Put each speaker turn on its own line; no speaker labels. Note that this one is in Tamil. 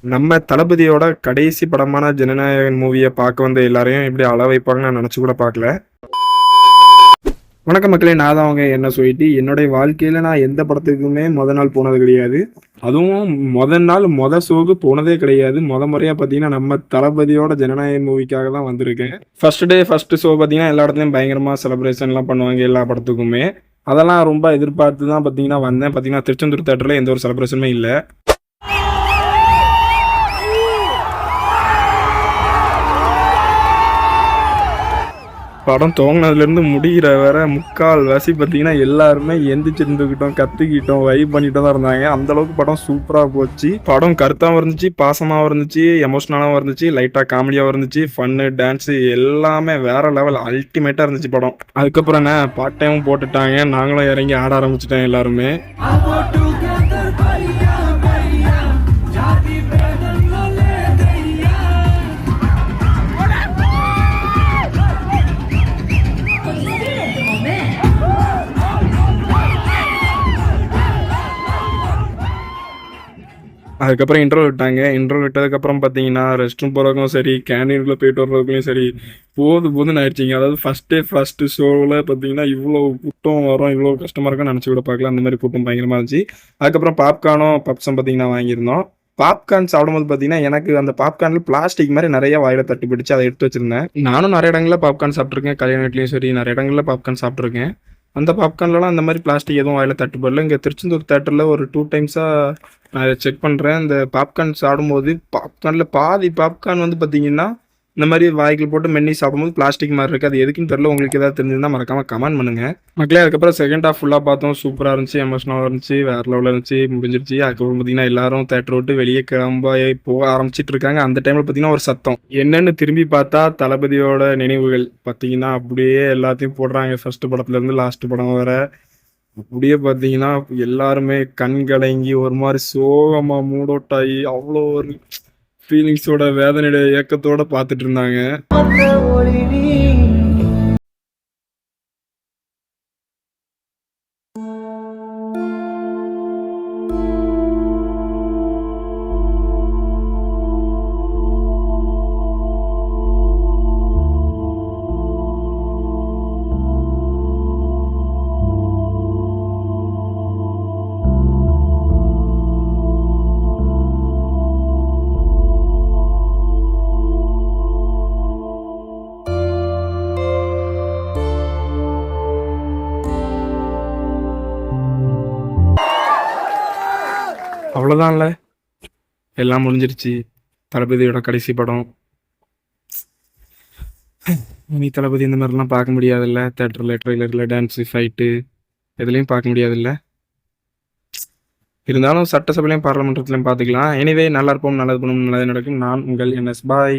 நம்ம தளபதியோட கடைசி படமான ஜனநாயகன் மூவியை பார்க்க வந்த எல்லாரையும் இப்படி அள வைப்பாங்கன்னு நான் நினச்சி கூட பார்க்கல. வணக்க மக்களே, நான் தான் அவங்க என்ன சொல்லிட்டு என்னுடைய வாழ்க்கையில் நான் எந்த படத்துக்குமே நாள் போனது கிடையாது. அதுவும் நாள் ஷோக்கு போனதே கிடையாது. முறையாக பார்த்தீங்கன்னா நம்ம தளபதியோட ஜனநாயகன் மூவிக்காக தான் வந்திருக்கேன். ஃபர்ஸ்ட் ஷோ பார்த்தீங்கன்னா எல்லா இடத்துலையும் பயங்கரமாக செலிப்ரேஷன்லாம் பண்ணுவாங்க எல்லா படத்துக்குமே. அதெல்லாம் ரொம்ப எதிர்பார்த்து தான் பார்த்தீங்கன்னா வந்தேன். பார்த்தீங்கன்னா திருச்செந்தூர் தேட்டரில் எந்த ஒரு செலிப்ரேஷனுமே இல்லை. படம் துவங்கினதுலேருந்து முடிகிற வர முக்கால் வாசி பார்த்தீங்கன்னா எல்லாருமே எந்திரிச்சிருந்துக்கிட்டோம், கற்றுக்கிட்டோம், வைப் பண்ணிட்டு தான் இருந்தாங்க. அந்தளவுக்கு படம் சூப்பராக போச்சு. படம் கருத்தாகவும் இருந்துச்சு, பாசமாகவும் இருந்துச்சு, எமோஷ்னலாகவும் இருந்துச்சு, லைட்டாக காமெடியாகவும் இருந்துச்சு, ஃபன்னு, டான்ஸு எல்லாமே வேறு லெவல் அல்டிமேட்டாக இருந்துச்சு படம். அதுக்கப்புறம் என்ன பார்ட் டைமும் போட்டுட்டாங்க. நாங்களும் இறங்கி ஆட ஆரம்பிச்சிட்டோம் எல்லாருமே. அதுக்கப்புறம் இன்டர்வல் விட்டாங்க. இன்டர்வல் விட்டதுக்கப்புறம் பார்த்தீங்கன்னா ரெஸ்ட் ரூம் போகிறதுக்கும் சரி, கேண்டீனுக்குள்ளே போயிட்டு வர்றதுக்குலையும் சரி, போதுன்னு ஆயிடுச்சிங்க. அதாவது ஃபஸ்ட்டு ஷோவில் பார்த்தீங்கன்னா இவ்வளோ கூட்டம் வரும், இவ்வளோ கஷ்டமாக இருக்கும்னு நினச்சி கூட பார்க்கல. அந்த மாதிரி கூட்டம் பயங்கரமாக இருந்துச்சு. அதுக்கப்புறம் பாப்கார்னும் பப்ஸும் பார்த்தீங்கன்னா வாங்கியிருந்தோம். பாப்கார்ன் சாப்பிடும்போது பார்த்தீங்கன்னா எனக்கு அந்த பாப்கார்னில் பிளாஸ்டிக் மாதிரி நிறைய வாயில தட்டு பிடிச்சி அதை எடுத்து வச்சிருந்தேன். நானும் நிறைய இடங்களில் பாப்கார்ன் சாப்பிட்ருக்கேன். கல்யாண வீட்லேயும் சரி நிறைய இடங்களில் பாப்கார்ன் சாப்பிட்ருக்கேன். அந்த பாப்கார்ன்லலாம் அந்த மாதிரி பிளாஸ்டிக் எதுவும் வாயில தட்டுப்படல. இங்கே திருச்செந்தூர் தேட்டரில் ஒரு 2 டைம்ஸாக நான் இதை செக் பண்ணுறேன். இந்த பாப்கார்ன் சாப்பிடும்போது பாப்கார்னில் பாதி பாப்கார்ன் வந்து பார்த்தீங்கன்னா இந்த மாதிரி வாய்க்கில் போட்டு மென்னி சாப்பிடும்போது பிளாஸ்டிக் மாதிரி இருக்குது. அது எதுக்குன்னு தெரியல. உங்களுக்கு ஏதாவது தெரிஞ்சிருந்தால் மறக்காமல் கமெண்ட் பண்ணுங்கள் மக்களே. அதுக்கப்புறம் செகண்ட் ஹாஃப் ஃபுல்லாக பார்த்தோம். சூப்பராக இருந்துச்சு, எமோஷனலாக இருந்துச்சு, வேறு லெவலில் இருந்துச்சு, முடிஞ்சிருச்சு. அதுக்கப்புறம் பார்த்தீங்கன்னா எல்லாரும் தேட்டர் விட்டு வெளியே கிளம்ப போக ஆரம்பிச்சிட்டு இருக்காங்க. அந்த டைமில் பார்த்தீங்கன்னா ஒரு சத்தம் என்னன்னு திரும்பி பார்த்தா தளபதியோட நினைவுகள் பார்த்தீங்கன்னா அப்படியே எல்லாத்தையும் போடுறாங்க. ஃபர்ஸ்ட் படத்துலேருந்து லாஸ்ட் படம் வர அப்படியே பார்த்தீங்கன்னா எல்லாருமே கண் கலங்கி ஒரு மாதிரி சோகமாக மூட் அவுட் ஆகி அவ்வளோ ஒரு ஃபீலிங்ஸோட வேதனையோட ஏக்கத்தோட பார்த்துட்டு இருந்தாங்க. அவ்வளோதான்ல, எல்லாம் முடிஞ்சிருச்சு. தளபதியோட கடைசி படம். இனி தளபதி இந்த மாதிரிலாம் பார்க்க முடியாதுல்ல. தேட்டரில் ட்ரெய்லரில் டான்ஸு ஃபைட்டு எதுலேயும் பார்க்க முடியாதுல்ல. இருந்தாலும் சட்டசபையிலையும் பார்லிமெண்ட்லையும் பார்த்துக்கலாம். எனிவே நல்லா இருப்போம், நல்லது பண்ணும், நல்லது நடக்கும். நான் உங்கள் NS பாய்.